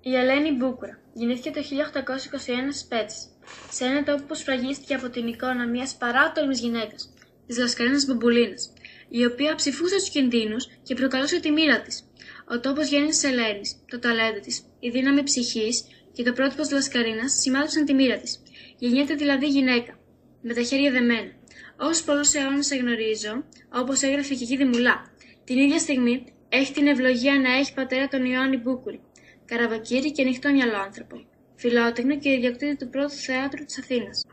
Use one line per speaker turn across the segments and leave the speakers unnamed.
Η Ελένη Μπούκουρα γεννήθηκε το 1821 στις Πέτσες, σε ένα τόπο που σφραγίστηκε από την εικόνα μιας παράτολμης γυναίκας, της Λασκαρίνας Μπουμπουλίνας, η οποία ψηφούσε τους κινδύνους και προκαλούσε τη μοίρα της. Ο τόπος γέννησης της Ελένης, το ταλέντο της, η δύναμη ψυχής και το πρότυπο της Λασκαρίνας σημάδεψαν τη μοίρα της. Γεννιέται δηλαδή γυναίκα, με τα χέρια δεμένα. Όσους πολλούς αιώνες σε γνωρίζω, όπως έγραφε και η Κίδη Μουλά, την ίδια στιγμή έχει την ευλογία να έχει πατέρα τον Ιωάννη Μπούκουρη, καραβοκύρη και ανοιχτό μυαλό άνθρωπο, φιλότεχνο και ιδιοκτήτη του πρώτου θέατρου της Αθήνας.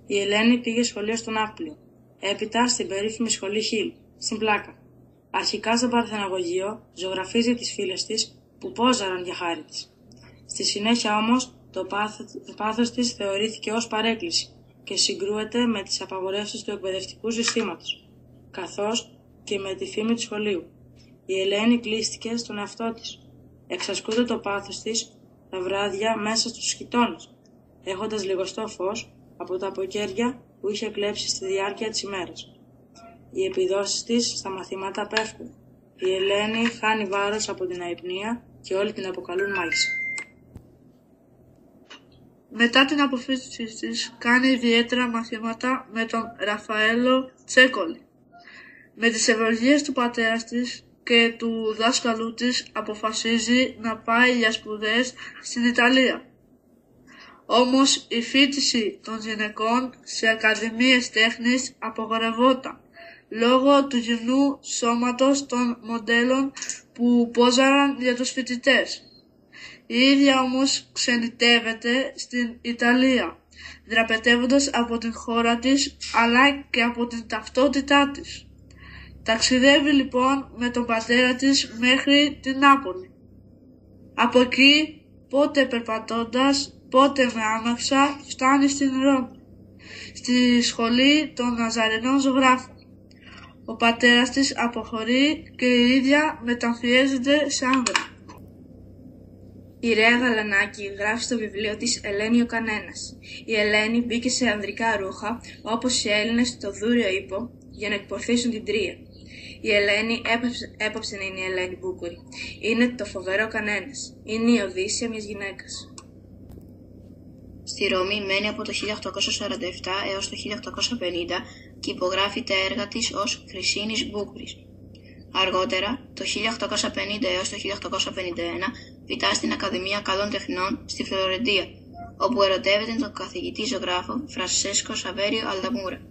Η Ελένη πήγε σχολείο στον Ναύπλιο, έπειτα στην περίφημη σχολή Χιλ, στην Πλάκα. Αρχικά στο Παρθεναγωγείο ζωγραφίζει τις φίλες της που πόζαραν για χάρη της. Στη συνέχεια όμως το πάθος της θεωρήθηκε ως παρέκκληση και συγκρούεται με τις απαγορεύσεις του εκπαιδευτικού συστήματος, καθώς και με τη φήμη του σχολείου. Η Ελένη κλείστηκε στον εαυτό της. Εξασκούται το πάθος της τα βράδια μέσα στους χιτώνες, έχοντας λιγοστό φως από τα αποκέρια που είχε κλέψει στη διάρκεια της ημέρας. Οι επιδόσεις της στα μαθήματα πέφτουν. Η Ελένη χάνει βάρος από την αϊπνία και όλοι την αποκαλούν μάγισσα.
Μετά την αποφύτιση της κάνει ιδιαίτερα μαθήματα με τον Ραφαέλο Τσέκολη. Με τις ευλογίες του πατέρα της και του δάσκαλου της αποφασίζει να πάει για σπουδές στην Ιταλία. Όμως η φοιτηση των γυναικών σε ακαδημίες τέχνης απογορευόταν λόγω του γυμνού σώματος των μοντέλων που πόζαραν για τους φοιτητές. Η ίδια όμως ξενιτεύεται στην Ιταλία, δραπετεύοντας από την χώρα της αλλά και από την ταυτότητά της. Ταξιδεύει λοιπόν με τον πατέρα της μέχρι την Νάπολη. Από εκεί, πότε περπατώντας, πότε με άμαξα, φτάνει στην Ρώμη, στη σχολή των Ναζαρενών ζωγράφων. Ο πατέρας της αποχωρεί και η ίδια μεταμφιέζεται σε άνδρα.
Η Ρέα Γαλανάκη γράφει στο βιβλίο της «Ελένη ο Κανένας». Η Ελένη μπήκε σε ανδρικά ρούχα, όπως οι Έλληνες στο δούριο ύπο, για να εκπορθήσουν την Τρία. Η Ελένη έπαψε να είναι η Ελένη Μπούκουρη. Είναι το φοβερό κανένας. Είναι η Οδύσσεια μιας γυναίκας. Στη Ρώμη μένει από το 1847 έως το 1850 και υπογράφει τα έργα της ως Χρυσίνης Μπούκουρης. Αργότερα, το 1850 έως το 1851, φοιτά στην Ακαδημία Καλών Τεχνών στη Φλωρεντία, όπου ερωτεύεται τον καθηγητή ζωγράφο Φρανσέσκο Σαβέριο Αλταμούρα.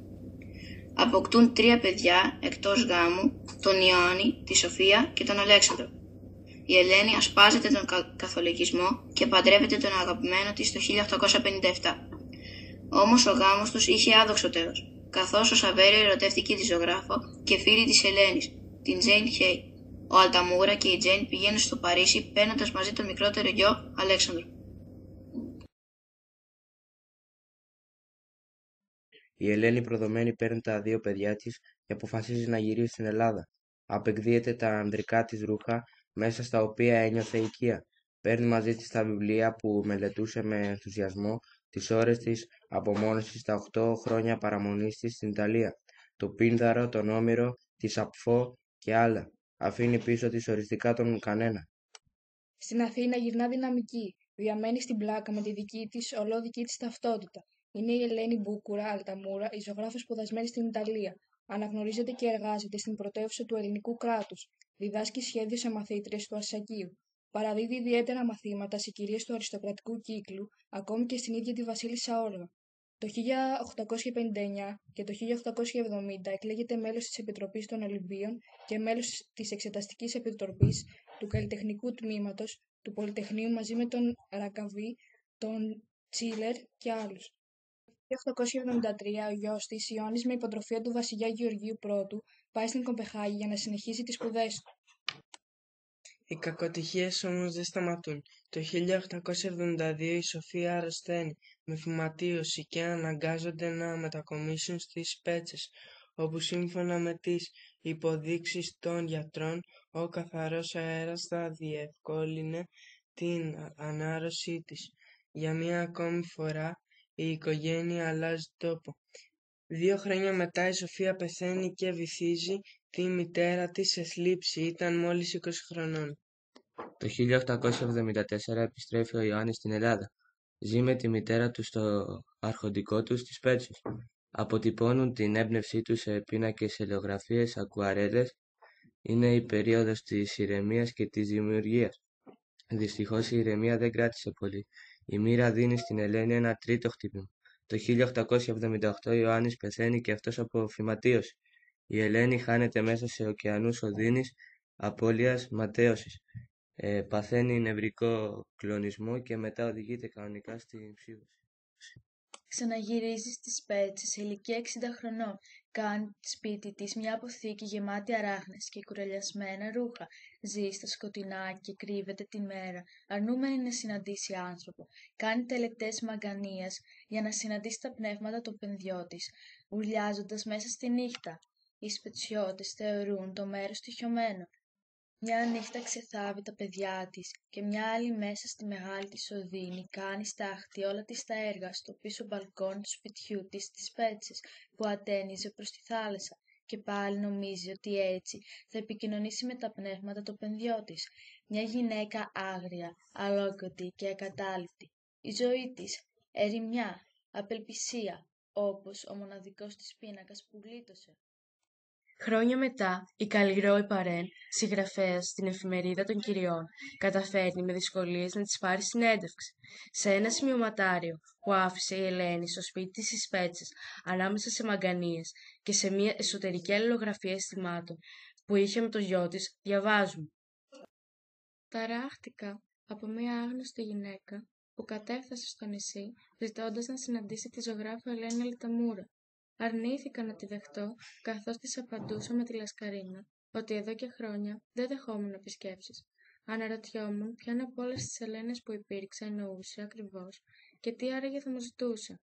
Αποκτούν 3 παιδιά εκτός γάμου, τον Ιωάννη, τη Σοφία και τον Αλέξανδρο. Η Ελένη ασπάζεται τον καθολικισμό και παντρεύεται τον αγαπημένο της το 1857. Όμως ο γάμος τους είχε άδοξο τέλος, καθώς ο Σαβέριο ερωτεύτηκε τη ζωγράφο και φίλη της Ελένης, την Τζέιν Χέι. Ο Αλταμούρα και η Τζέιν πηγαίνουν στο Παρίσι παίρνοντας μαζί το μικρότερο γιο Αλέξανδρο.
Η Ελένη προδομένη παίρνει τα 2 παιδιά της και αποφασίζει να γυρίσει στην Ελλάδα. Απεκδίεται τα ανδρικά της ρούχα, μέσα στα οποία ένιωθε οικία. Παίρνει μαζί της τα βιβλία που μελετούσε με ενθουσιασμό, τις ώρες της απομόνωσης, τα 8 χρόνια παραμονής της στην Ιταλία, το Πίνδαρο, τον Όμηρο, τη Σαπφό και άλλα. Αφήνει πίσω της οριστικά τον κανένα.
Στην Αθήνα γυρνά δυναμική, διαμένει στην Πλάκα με τη δική της, ολόδική της ταυτότητα. Είναι η Ελένη Μπούκουρα Αλταμούρα, η ζωγράφος σπουδασμένη στην Ιταλία. Αναγνωρίζεται και εργάζεται στην πρωτεύουσα του ελληνικού κράτους. Διδάσκει σχέδιο σε μαθήτριες του Αρσακίου. Παραδίδει ιδιαίτερα μαθήματα σε κυρίες του αριστοκρατικού κύκλου, ακόμη και στην ίδια τη Βασίλισσα Όλγα. Το 1859 και το 1870 εκλέγεται μέλος της Επιτροπής των Ολυμπίων και μέλος της Εξεταστικής Επιτροπής του Καλλιτεχνικού Τμήματος του Πολυτεχνείου μαζί με τον Ρακαβή, τον Τσίλερ και άλλους. Το 1873 ο γιος της, Ιωάννης, με υποτροφία του βασιλιά Γεωργίου I, πάει στην Κοπεχάγη για να συνεχίσει τις σπουδές του.
Οι κακοτυχίες όμως δεν σταματούν. Το 1872 η Σοφία αρρωσταίνει με φυματίωση και αναγκάζονται να μετακομίσουν στις Πέτσες, όπου σύμφωνα με τις υποδείξεις των γιατρών ο καθαρός αέρας θα διευκόλυνε την ανάρρωσή της. Για μία ακόμη φορά η οικογένεια αλλάζει τόπο. 2 χρόνια μετά η Σοφία πεθαίνει και βυθίζει τη μητέρα της σε θλίψη. Ήταν μόλις 20 χρονών.
Το 1874 επιστρέφει ο Ιωάννης στην Ελλάδα. Ζει με τη μητέρα του στο αρχοντικό του στις Πέτσες. Αποτυπώνουν την έμπνευσή του σε πίνακες, ελαιογραφίες, ακουαρέλες. Είναι η περίοδος της ηρεμίας και της δημιουργίας. Δυστυχώς η ηρεμία δεν κράτησε πολύ. Η μοίρα δίνει στην Ελένη ένα τρίτο χτύπημα. Το 1878 ο Ιωάννης πεθαίνει και αυτός από φυματίωση. Η Ελένη χάνεται μέσα σε ωκεανούς οδύνης, απώλειας, ματέωσης. Παθαίνει νευρικό κλονισμό και μετά οδηγείται κανονικά στην ψύχωση.
Ξαναγυρίζει στις Πέτσες σε ηλικία 60 χρονών. Κάνει σπίτι της μια αποθήκη γεμάτη αράχνες και κουρελιασμένα ρούχα. Ζει στα σκοτεινά και κρύβεται τη μέρα, αρνούμενη να συναντήσει άνθρωπο. Κάνει τελετές μαγκανίας για να συναντήσει τα πνεύματα των παιδιών της, ουρλιάζοντας μέσα στη νύχτα. Οι σπετσιώτες θεωρούν το μέρος τυχιωμένο. Μια νύχτα ξεθάβει τα παιδιά της και μια άλλη μέσα στη μεγάλη της οδύνη κάνει στάχτη όλα της τα έργα στο πίσω μπαλκόνι του σπιτιού της στις Πέτσες που ατένιζε προς τη θάλασσα και πάλι νομίζει ότι έτσι θα επικοινωνήσει με τα πνεύματα των παιδιών της. Μια γυναίκα άγρια, αλόκοτη και ακατάληπτη. Η ζωή της, ερημιά, απελπισία, όπως ο μοναδικός της πίνακας που γλίτωσε. Χρόνια μετά, η Καλλιρόη Παρέν, συγγραφέας στην Εφημερίδα των Κυριών, καταφέρνει με δυσκολίες να της πάρει συνέντευξη. Σε ένα σημειωματάριο που άφησε η Ελένη στο σπίτι της στις Πέτσες, ανάμεσα σε μαγκανίες και σε μια εσωτερική αλληλογραφία αισθημάτων που είχε με το γιο της, διαβάζουμε. Ταράχτηκα από μια άγνωστη γυναίκα που κατέφθασε στο νησί ζητώντας να συναντήσει τη ζωγράφο Ελένη Αλταμούρα. Αρνήθηκα να τη δεχτώ, καθώς της απαντούσα με τη λασκαρίνα ότι εδώ και χρόνια δεν δεχόμουν επισκέψεις. Αναρωτιόμουν ποιαν από όλες τις Ελένες που υπήρξε εννοούσε ακριβώς και τι άραγε θα μου ζητούσε.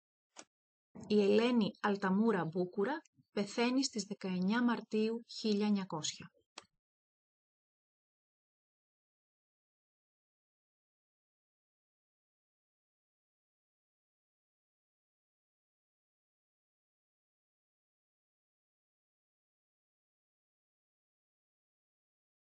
Η Ελένη Αλταμούρα Μπούκουρα πεθαίνει στις 19 Μαρτίου 1900.